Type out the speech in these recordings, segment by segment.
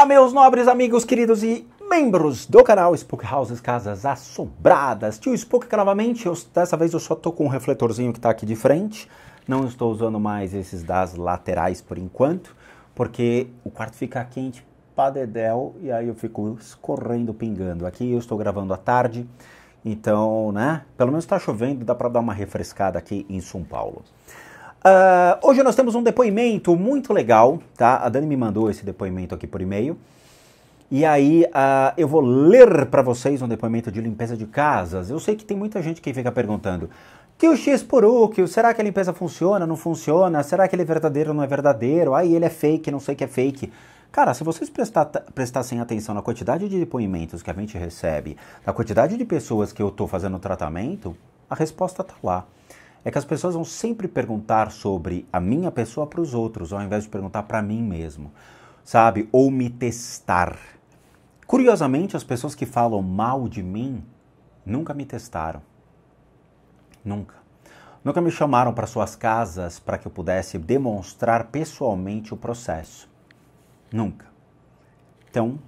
Olá, meus nobres amigos queridos e membros do canal Spook Houses, Casas Assombradas. Tio Spook aqui novamente, dessa vez eu só tô com um refletorzinho que tá aqui de frente. Não estou usando mais esses das laterais por enquanto, porque o quarto fica quente pra dedéu e aí eu fico escorrendo, pingando. Aqui eu estou gravando à tarde, então, né, pelo menos tá chovendo, dá pra dar uma refrescada aqui em São Paulo. Hoje nós temos um depoimento muito legal, tá? A Dani me mandou esse depoimento aqui por e-mail. E aí eu vou ler para vocês um depoimento de limpeza de casas. Eu sei que tem muita gente que fica perguntando: que o X por U, que será que a limpeza funciona, não funciona? Será que ele é verdadeiro ou não é verdadeiro? Aí ele é fake, não sei que é fake. Cara, se vocês prestassem atenção na quantidade de depoimentos que a gente recebe, na quantidade de pessoas que eu tô fazendo o tratamento, a resposta tá lá. É que as pessoas vão sempre perguntar sobre a minha pessoa para os outros, ao invés de perguntar para mim mesmo, sabe? Ou me testar. Curiosamente, as pessoas que falam mal de mim nunca me testaram. Nunca. Nunca me chamaram para suas casas para que eu pudesse demonstrar pessoalmente o processo. Nunca. Então,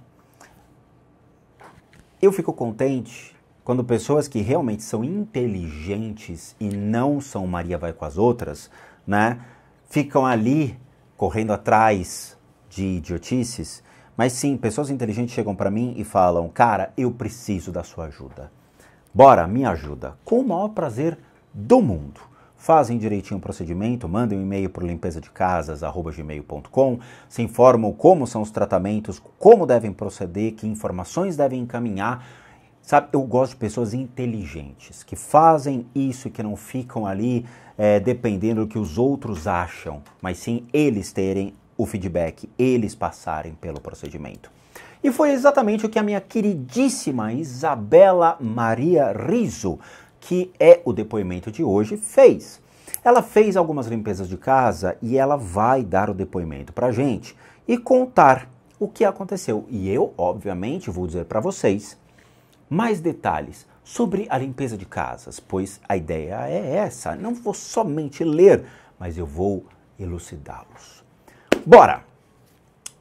eu fico contente quando pessoas que realmente são inteligentes e não são Maria vai com as outras, né, ficam ali correndo atrás de idiotices, mas sim, pessoas inteligentes chegam para mim e falam: cara, eu preciso da sua ajuda. Bora, me ajuda. Com o maior prazer do mundo. Fazem direitinho o procedimento, mandem um e-mail para limpezadecasas@gmail.com, se informam como são os tratamentos, como devem proceder, que informações devem encaminhar. Sabe, eu gosto de pessoas inteligentes, que fazem isso e que não ficam ali dependendo do que os outros acham, mas sim eles terem o feedback, eles passarem pelo procedimento. E foi exatamente o que a minha queridíssima Isabela Maria Rizzo, que é o depoimento de hoje, fez. Ela fez algumas limpezas de casa e ela vai dar o depoimento pra gente e contar o que aconteceu. E eu, obviamente, vou dizer para vocês mais detalhes sobre a limpeza de casas, pois a ideia é essa. Não vou somente ler, mas eu vou elucidá-los. Bora!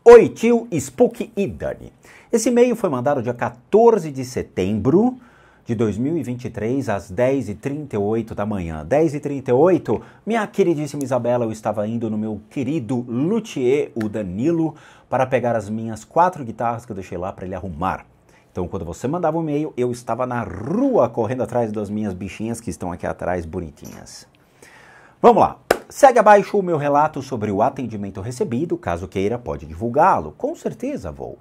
Oi, tio Spook e Dani. Esse e-mail foi mandado dia 14 de setembro de 2023, às 10h38 da manhã. 10h38, minha queridíssima Isabela, eu estava indo no meu querido luthier, o Danilo, para pegar as minhas 4 guitarras que eu deixei lá para ele arrumar. Então, quando você mandava um e-mail, eu estava na rua correndo atrás das minhas bichinhas que estão aqui atrás, bonitinhas. Vamos lá. Segue abaixo o meu relato sobre o atendimento recebido. Caso queira, pode divulgá-lo. Com certeza vou.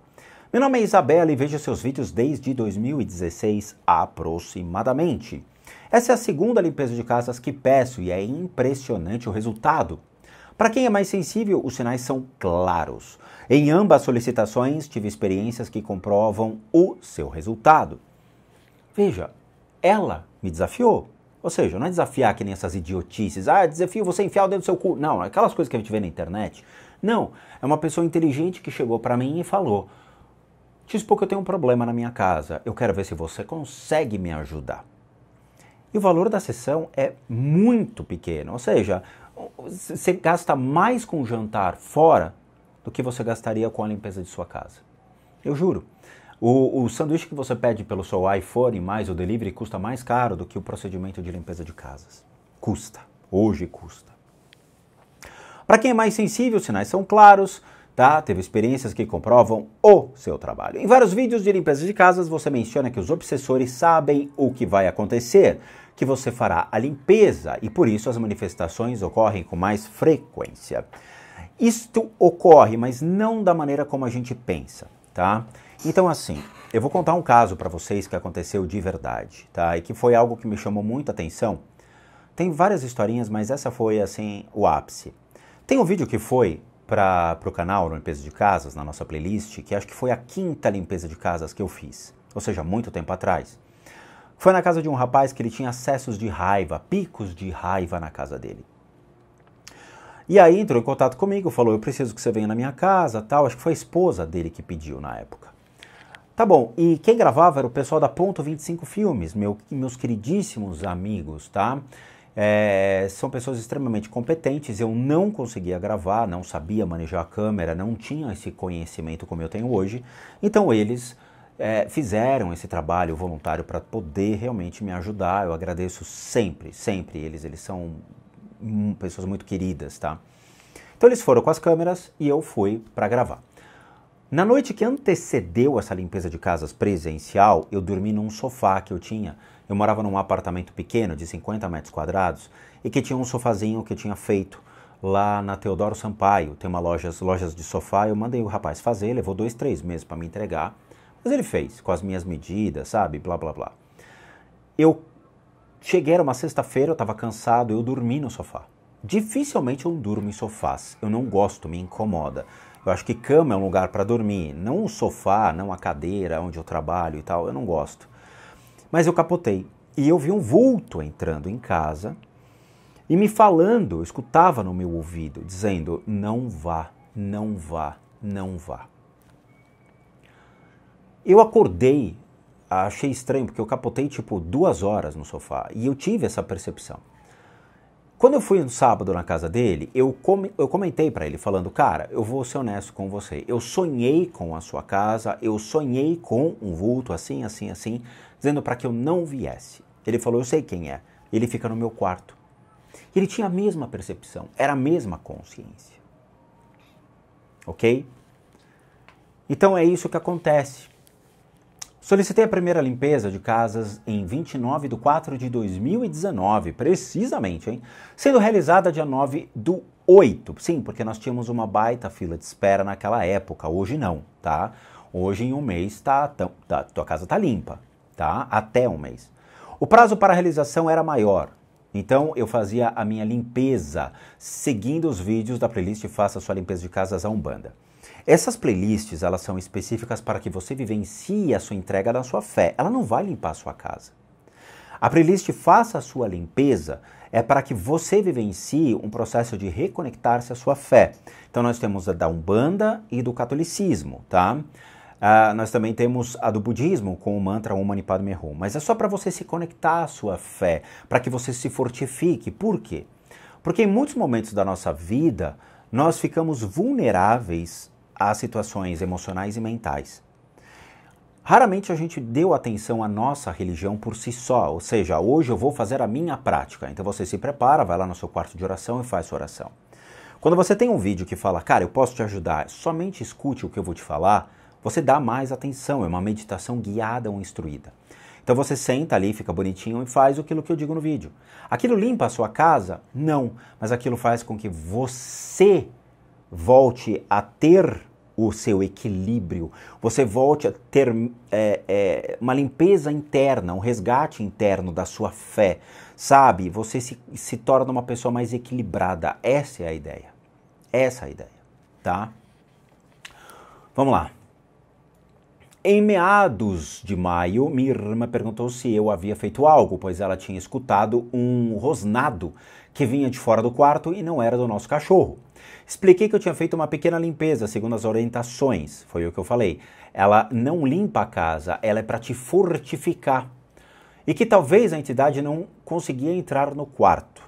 Meu nome é Isabela e vejo seus vídeos desde 2016 aproximadamente. Essa é a segunda limpeza de casas que peço e é impressionante o resultado. Para quem é mais sensível, os sinais são claros. Em ambas solicitações, tive experiências que comprovam o seu resultado. Veja, ela me desafiou. Ou seja, não é desafiar que nem essas idiotices. Ah, desafio você enfiar o dedo no seu cu. Não, aquelas coisas que a gente vê na internet. Não, é uma pessoa inteligente que chegou para mim e falou: tio Spook, eu tenho um problema na minha casa. Eu quero ver se você consegue me ajudar. E o valor da sessão é muito pequeno. Ou seja, você gasta mais com o jantar fora do que você gastaria com a limpeza de sua casa. Eu juro. O sanduíche que você pede pelo seu iPhone mais o delivery custa mais caro do que o procedimento de limpeza de casas. Custa. Hoje custa. Para quem é mais sensível, os sinais são claros, tá? Teve experiências que comprovam o seu trabalho. Em vários vídeos de limpeza de casas, você menciona que os obsessores sabem o que vai acontecer, que você fará a limpeza e por isso as manifestações ocorrem com mais frequência. Isto ocorre, mas não da maneira como a gente pensa, tá? Então assim, eu vou contar um caso para vocês que aconteceu de verdade, tá? E que foi algo que me chamou muita atenção. Tem várias historinhas, mas essa foi assim o ápice. Tem um vídeo que foi para o canal Limpeza de Casas, na nossa playlist, que acho que foi a 5ª limpeza de casas que eu fiz, ou seja, muito tempo atrás. Foi na casa de um rapaz que ele tinha acessos de raiva, picos de raiva na casa dele. E aí entrou em contato comigo, falou: eu preciso que você venha na minha casa, tal. Acho que foi a esposa dele que pediu na época. Tá bom, e quem gravava era o pessoal da Ponto 25 Filmes, meus queridíssimos amigos, tá? São pessoas extremamente competentes, eu não conseguia gravar, não sabia manejar a câmera, não tinha esse conhecimento como eu tenho hoje, então eles fizeram esse trabalho voluntário para poder realmente me ajudar. Eu agradeço sempre, sempre eles são pessoas muito queridas, tá? Então eles foram com as câmeras e eu fui para gravar. Na noite que antecedeu essa limpeza de casas presencial, eu dormi num sofá que eu tinha. Eu morava num apartamento pequeno de 50 metros quadrados e que tinha um sofazinho que eu tinha feito lá na Teodoro Sampaio. Tem uma lojas de sofá, eu mandei o rapaz fazer, levou 2, 3 meses para me entregar. Mas ele fez, com as minhas medidas, sabe, blá blá blá. Eu cheguei, era uma sexta-feira, eu estava cansado, eu dormi no sofá. Dificilmente eu durmo em sofás, eu não gosto, me incomoda. Eu acho que cama é um lugar para dormir, não o sofá, não a cadeira onde eu trabalho e tal, eu não gosto. Mas eu capotei e eu vi um vulto entrando em casa e me falando, eu escutava no meu ouvido, dizendo, não vá, não vá, não vá. Eu acordei, achei estranho, porque eu capotei tipo 2 horas no sofá e eu tive essa percepção. Quando eu fui no sábado na casa dele, eu comentei para ele falando, cara, eu vou ser honesto com você, eu sonhei com a sua casa, eu sonhei com um vulto assim, assim, assim, dizendo para que eu não viesse. Ele falou, eu sei quem é, ele fica no meu quarto. Ele tinha a mesma percepção, era a mesma consciência. Ok? Então é isso que acontece. Solicitei a primeira limpeza de casas em 29/4/2019, precisamente, hein? Sendo realizada dia 9/8. Sim, porque nós tínhamos uma baita fila de espera naquela época, hoje não, tá? Hoje em um mês tua casa tá limpa, tá? Até um mês. O prazo para a realização era maior, então eu fazia a minha limpeza seguindo os vídeos da playlist Faça Sua Limpeza de Casas à Umbanda. Essas playlists, elas são específicas para que você vivencie a sua entrega da sua fé. Ela não vai limpar a sua casa. A playlist Faça a Sua Limpeza é para que você vivencie um processo de reconectar-se à sua fé. Então nós temos a da Umbanda e do catolicismo, tá? Nós também temos a do budismo com o mantra Om Mani Padme Hum. Mas é só para você se conectar à sua fé, para que você se fortifique. Por quê? Porque em muitos momentos da nossa vida, nós ficamos vulneráveis a situações emocionais e mentais. Raramente a gente deu atenção à nossa religião por si só, ou seja, hoje eu vou fazer a minha prática. Então você se prepara, vai lá no seu quarto de oração e faz sua oração. Quando você tem um vídeo que fala, cara, eu posso te ajudar, somente escute o que eu vou te falar, você dá mais atenção, é uma meditação guiada ou instruída. Então você senta ali, fica bonitinho e faz aquilo que eu digo no vídeo. Aquilo limpa a sua casa? Não, mas aquilo faz com que você volte a ter o seu equilíbrio, você volte a ter uma limpeza interna, um resgate interno da sua fé, sabe? Você se torna uma pessoa mais equilibrada. Essa é a ideia. Essa é a ideia, tá? Vamos lá. Em meados de maio, minha irmã perguntou se eu havia feito algo, pois ela tinha escutado um rosnado que vinha de fora do quarto e não era do nosso cachorro. Expliquei que eu tinha feito uma pequena limpeza, segundo as orientações, foi o que eu falei. Ela não limpa a casa, ela é para te fortificar. E que talvez a entidade não conseguia entrar no quarto.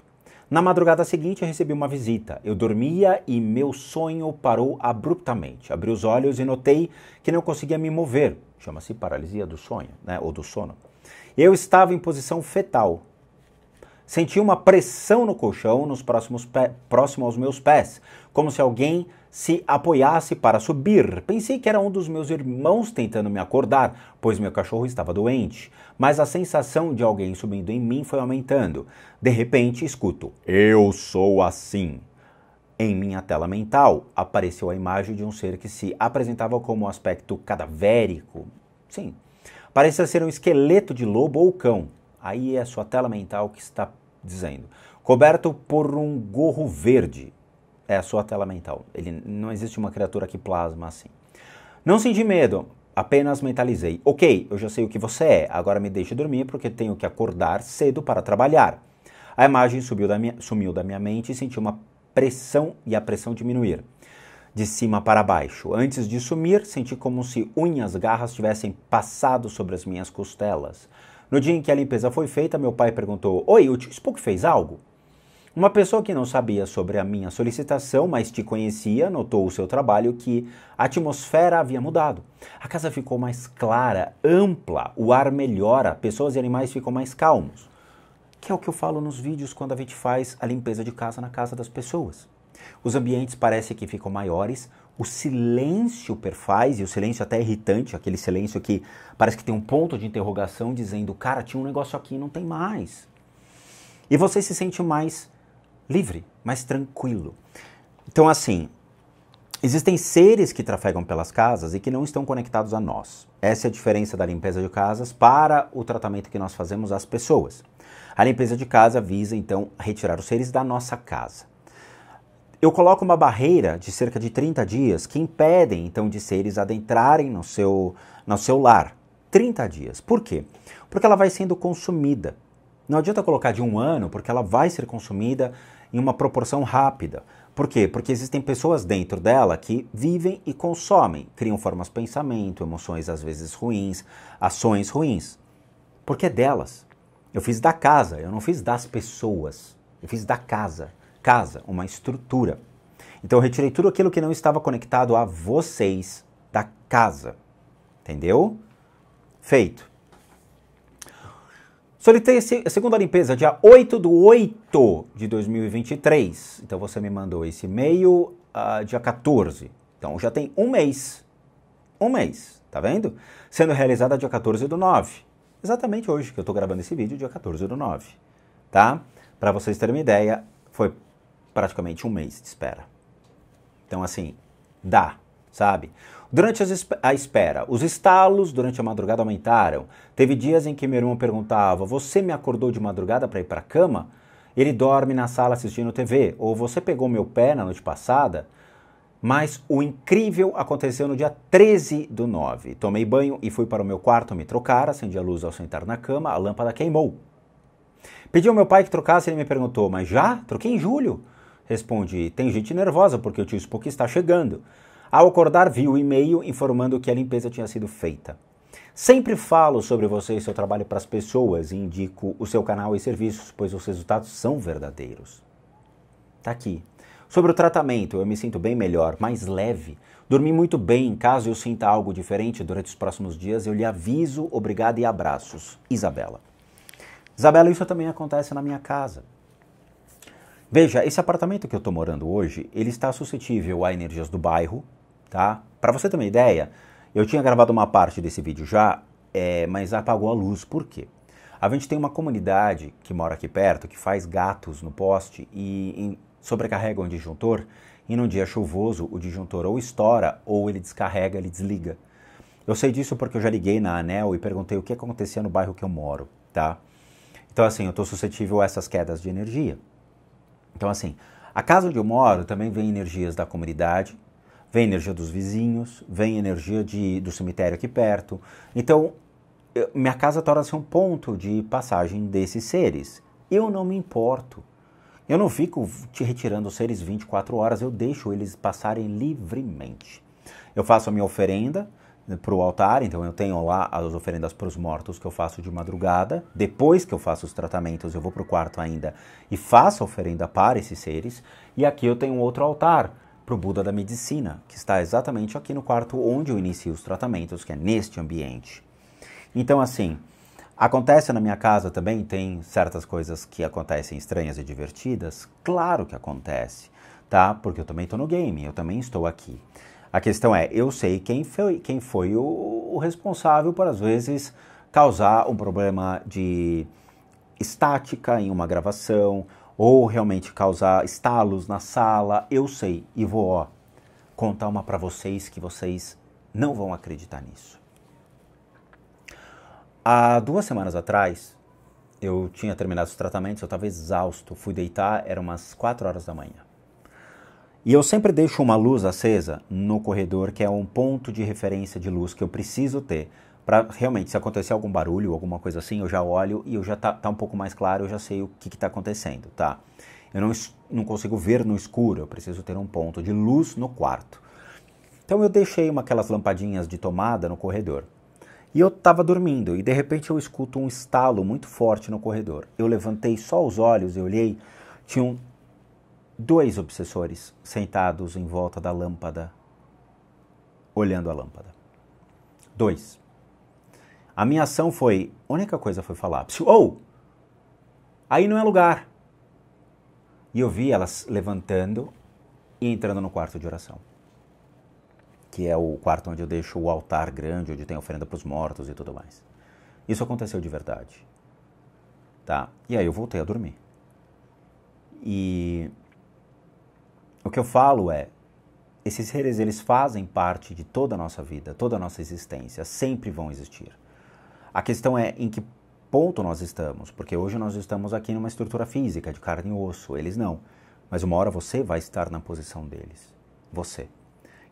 Na madrugada seguinte, eu recebi uma visita. Eu dormia e meu sonho parou abruptamente. Abri os olhos e notei que não conseguia me mover. Chama-se paralisia do sonho, né? Ou do sono. Eu estava em posição fetal. Senti uma pressão no colchão próximo aos meus pés, como se alguém se apoiasse para subir. Pensei que era um dos meus irmãos tentando me acordar, pois meu cachorro estava doente. Mas a sensação de alguém subindo em mim foi aumentando. De repente, escuto, eu sou assim. Em minha tela mental, apareceu a imagem de um ser que se apresentava como um aspecto cadavérico. Sim, parecia ser um esqueleto de lobo ou cão. Aí é a sua tela mental que está dizendo. Coberto por um gorro verde. É a sua tela mental. Não existe uma criatura que plasma assim. Não senti medo, apenas mentalizei. Ok, eu já sei o que você é, agora me deixe dormir porque tenho que acordar cedo para trabalhar. A imagem sumiu da minha mente e senti uma pressão e a pressão diminuir. De cima para baixo. Antes de sumir, senti como se unhas garras tivessem passado sobre as minhas costelas. No dia em que a limpeza foi feita, meu pai perguntou: Oi, o tio Spook fez algo? Uma pessoa que não sabia sobre a minha solicitação, mas te conhecia, notou o seu trabalho que a atmosfera havia mudado. A casa ficou mais clara, ampla, o ar melhora, pessoas e animais ficam mais calmos. Que é o que eu falo nos vídeos quando a gente faz a limpeza de casa na casa das pessoas. Os ambientes parecem que ficam maiores, o silêncio perfaz, e o silêncio até é irritante, aquele silêncio que parece que tem um ponto de interrogação dizendo, cara, tinha um negócio aqui e não tem mais. E você se sente mais livre, mais tranquilo. Então, assim, existem seres que trafegam pelas casas e que não estão conectados a nós. Essa é a diferença da limpeza de casas para o tratamento que nós fazemos às pessoas. A limpeza de casa visa, então, retirar os seres da nossa casa. Eu coloco uma barreira de cerca de 30 dias que impedem, então, de seres adentrarem no seu lar. 30 dias. Por quê? Porque ela vai sendo consumida. Não adianta colocar de 1 ano, porque ela vai ser consumida em uma proporção rápida. Por quê? Porque existem pessoas dentro dela que vivem e consomem, criam formas de pensamento, emoções às vezes ruins, ações ruins. Porque é delas. Eu fiz da casa, eu não fiz das pessoas. Eu fiz da casa. Casa, uma estrutura. Então eu retirei tudo aquilo que não estava conectado a vocês da casa. Entendeu? Feito. Solicitei a segunda limpeza dia 8/8/2023. Então você me mandou esse e-mail dia 14. Então já tem um mês. Um mês, tá vendo? Sendo realizada dia 14/9. Exatamente hoje que eu tô gravando esse vídeo, dia 14/9. Tá? Para vocês terem uma ideia, foi praticamente um mês de espera. Então assim, dá, sabe? Durante a espera, os estalos durante a madrugada aumentaram. Teve dias em que meu irmão perguntava, você me acordou de madrugada para ir para a cama? Ele dorme na sala assistindo TV. Ou você pegou meu pé na noite passada? Mas o incrível aconteceu no dia 13/9. Tomei banho e fui para o meu quarto me trocar, acendi a luz ao sentar na cama, a lâmpada queimou. Pedi ao meu pai que trocasse e ele me perguntou, mas já? Troquei em julho. Respondi, tem gente nervosa porque o tio Spook está chegando. Ao acordar, vi o e-mail informando que a limpeza tinha sido feita. Sempre falo sobre você e seu trabalho para as pessoas e indico o seu canal e serviços, pois os resultados são verdadeiros. Tá aqui. Sobre o tratamento, eu me sinto bem melhor, mais leve. Dormi muito bem. Caso eu sinta algo diferente durante os próximos dias, eu lhe aviso. Obrigado e abraços. Isabela. Isabela, isso também acontece na minha casa. Veja, esse apartamento que eu estou morando hoje, ele está suscetível a energias do bairro, tá? Para você ter uma ideia, eu tinha gravado uma parte desse vídeo já, mas apagou a luz. Por quê? A gente tem uma comunidade que mora aqui perto, que faz gatos no poste e sobrecarrega o disjuntor, e num dia chuvoso o disjuntor ou estoura ou ele descarrega, ele desliga. Eu sei disso porque eu já liguei na ANEEL e perguntei o que acontecia no bairro que eu moro, tá? Então assim, eu estou suscetível a essas quedas de energia. Então assim, a casa onde eu moro também vem energias da comunidade, vem energia dos vizinhos, vem energia do cemitério aqui perto. Então, minha casa torna-se um ponto de passagem desses seres. Eu não me importo. Eu não fico te retirando os seres 24 horas, eu deixo eles passarem livremente. Eu faço a minha oferenda para o altar, então eu tenho lá as oferendas para os mortos que eu faço de madrugada. Depois que eu faço os tratamentos, eu vou para o quarto ainda e faço a oferenda para esses seres. E aqui eu tenho um outro altar para o Buda da Medicina, que está exatamente aqui no quarto onde eu inicio os tratamentos, que é neste ambiente. Então assim, acontece na minha casa também, tem certas coisas que acontecem estranhas e divertidas? Claro que acontece, tá? Porque eu também estou no game, eu também estou aqui. A questão é, eu sei quem foi o responsável por, às vezes, causar um problema de estática em uma gravação, ou realmente causar estalos na sala, eu sei. E vou, contar uma para vocês que vocês não vão acreditar nisso. Há 2 semanas atrás, eu tinha terminado os tratamentos, eu estava exausto, fui deitar, eram umas 4 horas da manhã. E eu sempre deixo uma luz acesa no corredor, que é um ponto de referência de luz que eu preciso ter, para realmente, se acontecer algum barulho, alguma coisa assim, eu já olho e eu já tá um pouco mais claro, eu já sei o que está acontecendo, tá? Eu não consigo ver no escuro, eu preciso ter um ponto de luz no quarto. Então eu deixei aquelas lampadinhas de tomada no corredor. E eu estava dormindo e de repente eu escuto um estalo muito forte no corredor. Eu levantei só os olhos e olhei, tinham 2 obsessores sentados em volta da lâmpada, olhando a lâmpada. 2. A minha ação foi, a única coisa foi falar, aí não é lugar. E eu vi elas levantando e entrando no quarto de oração, que é o quarto onde eu deixo o altar grande, onde tem oferenda para os mortos e tudo mais. Isso aconteceu de verdade. Tá? E aí eu voltei a dormir. E o que eu falo é, esses seres, eles fazem parte de toda a nossa vida, toda a nossa existência, sempre vão existir. A questão é em que ponto nós estamos, porque hoje nós estamos aqui numa estrutura física, de carne e osso, eles não. Mas uma hora você vai estar na posição deles, você.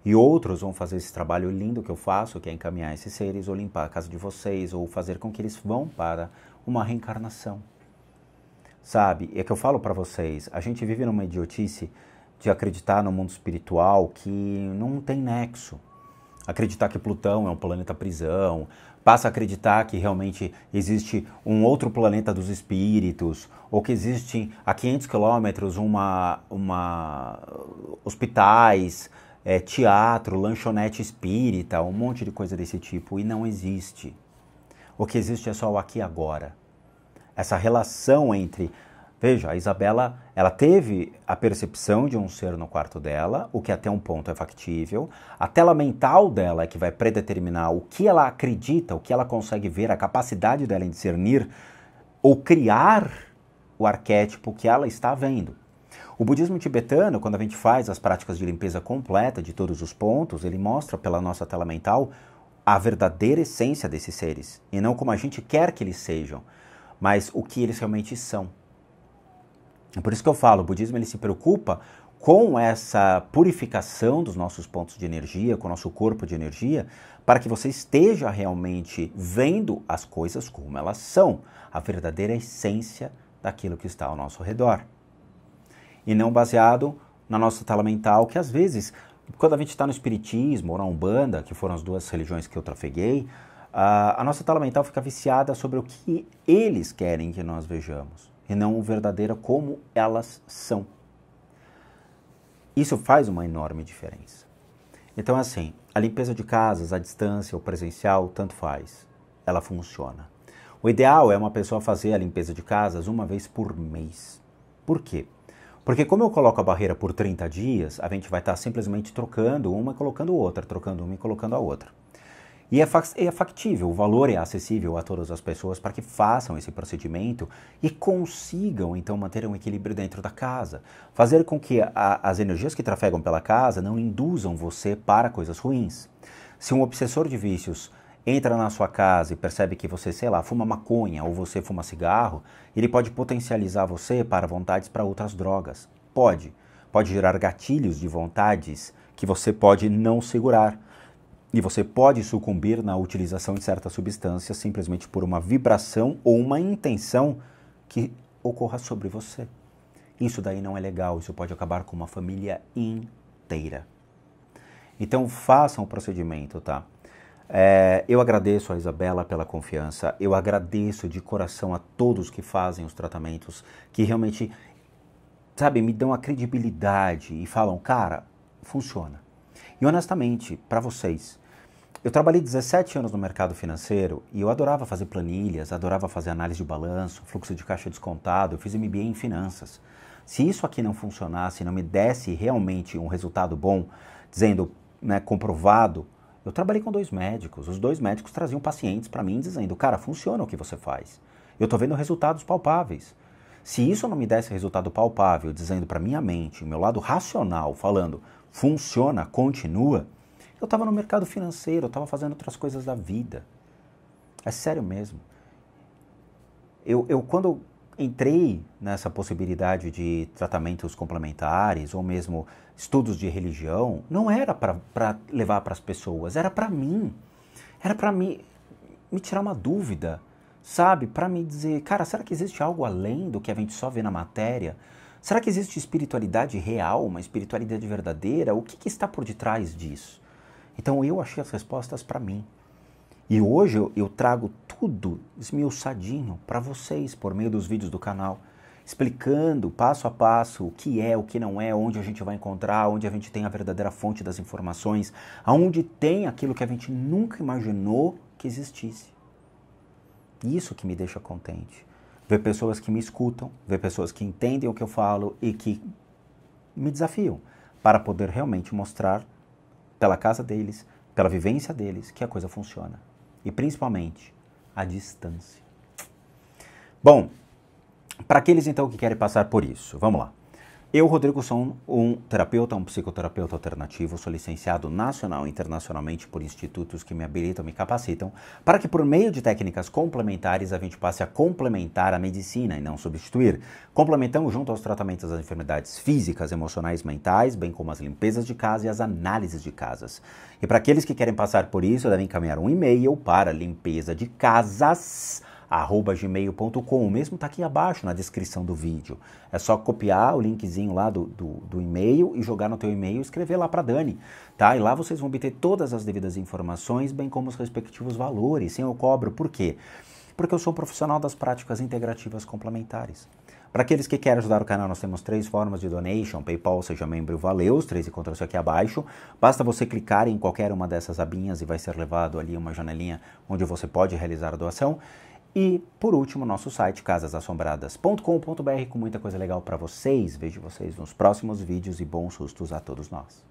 E outros vão fazer esse trabalho lindo que eu faço, que é encaminhar esses seres, ou limpar a casa de vocês, ou fazer com que eles vão para uma reencarnação. Sabe, é que eu falo para vocês, a gente vive numa idiotice de acreditar no mundo espiritual que não tem nexo. Acreditar que Plutão é um planeta prisão, passa a acreditar que realmente existe um outro planeta dos espíritos, ou que existe a 500 quilômetros hospitais, teatro, lanchonete espírita, um monte de coisa desse tipo, e não existe. O que existe é só o aqui e agora. Essa relação entre... Veja, a Isabela, ela teve a percepção de um ser no quarto dela, o que até um ponto é factível. A tela mental dela é que vai predeterminar o que ela acredita, o que ela consegue ver, a capacidade dela em discernir ou criar o arquétipo que ela está vendo. O budismo tibetano, quando a gente faz as práticas de limpeza completa de todos os pontos, ele mostra pela nossa tela mental a verdadeira essência desses seres, e não como a gente quer que eles sejam, mas o que eles realmente são. É por isso que eu falo, o budismo ele se preocupa com essa purificação dos nossos pontos de energia, com o nosso corpo de energia, para que você esteja realmente vendo as coisas como elas são, a verdadeira essência daquilo que está ao nosso redor. E não baseado na nossa tela mental, que às vezes, quando a gente está no espiritismo ou na Umbanda, que foram as 2 religiões que eu trafeguei, a nossa tela mental fica viciada sobre o que eles querem que nós vejamos, e não o verdadeiro como elas são. Isso faz uma enorme diferença. Então, assim, a limpeza de casas, à distância ou presencial, tanto faz. Ela funciona. O ideal é uma pessoa fazer a limpeza de casas uma vez por mês. Por quê? Porque como eu coloco a barreira por 30 dias, a gente vai estar simplesmente trocando uma e colocando outra, trocando uma e colocando a outra. E é factível, o valor é acessível a todas as pessoas para que façam esse procedimento e consigam, então, manter um equilíbrio dentro da casa. Fazer com que as energias que trafegam pela casa não induzam você para coisas ruins. Se um obsessor de vícios entra na sua casa e percebe que você, sei lá, fuma maconha ou você fuma cigarro, ele pode potencializar você para vontades para outras drogas. Pode gerar gatilhos de vontades que você pode não segurar. E você pode sucumbir na utilização de certas substâncias simplesmente por uma vibração ou uma intenção que ocorra sobre você. Isso daí não é legal, isso pode acabar com uma família inteira. Então façam o procedimento, tá? Eu agradeço a Isabela pela confiança, eu agradeço de coração a todos que fazem os tratamentos, que realmente, sabe, me dão a credibilidade e falam, cara, funciona. E honestamente, para vocês, eu trabalhei 17 anos no mercado financeiro e eu adorava fazer planilhas, adorava fazer análise de balanço, fluxo de caixa descontado, eu fiz MBA em finanças. Se isso aqui não funcionasse, não me desse realmente um resultado bom, dizendo, né, comprovado, eu trabalhei com 2 médicos, os 2 médicos traziam pacientes para mim dizendo, cara, funciona o que você faz. Eu estou vendo resultados palpáveis. Se isso não me desse resultado palpável, dizendo para minha mente, meu lado racional, falando, funciona, continua, eu estava no mercado financeiro, eu estava fazendo outras coisas da vida. É sério mesmo. Eu quando entrei nessa possibilidade de tratamentos complementares ou mesmo estudos de religião, não era para levar para as pessoas, era para mim. Era para me tirar uma dúvida, sabe? Para me dizer, cara, será que existe algo além do que a gente só vê na matéria? Será que existe espiritualidade real, uma espiritualidade verdadeira? O que está por detrás disso? Então eu achei as respostas para mim. E hoje eu trago tudo esmiuçadinho para vocês por meio dos vídeos do canal, explicando passo a passo o que não é, onde a gente vai encontrar, onde a gente tem a verdadeira fonte das informações, aonde tem aquilo que a gente nunca imaginou que existisse. Isso que me deixa contente. Ver pessoas que me escutam, ver pessoas que entendem o que eu falo e que me desafiam para poder realmente mostrar pela casa deles, pela vivência deles, que a coisa funciona. E principalmente, a distância. Bom, para aqueles então que querem passar por isso, vamos lá. Eu, Rodrigo, sou um terapeuta, um psicoterapeuta alternativo, sou licenciado nacional e internacionalmente por institutos que me habilitam, me capacitam, para que por meio de técnicas complementares a gente passe a complementar a medicina e não substituir. Complementamos junto aos tratamentos das enfermidades físicas, emocionais, mentais, bem como as limpezas de casa e as análises de casas. E para aqueles que querem passar por isso, devem encaminhar um e-mail para limpezadecasas@gmail.com. O mesmo está aqui abaixo na descrição do vídeo. É só copiar o linkzinho lá do e-mail e jogar no teu e-mail e escrever lá para Dani, tá? E lá vocês vão obter todas as devidas informações, bem como os respectivos valores, sem eu cobro. Por quê? Porque eu sou um profissional das práticas integrativas complementares. Para aqueles que querem ajudar o canal, nós temos 3 formas de donation: PayPal, seja membro, valeu, os 3 encontram-se aqui abaixo. Basta você clicar em qualquer uma dessas abinhas e vai ser levado ali uma janelinha onde você pode realizar a doação. E, por último, nosso site, casasassombradas.com.br, com muita coisa legal para vocês. Vejo vocês nos próximos vídeos e bons sustos a todos nós.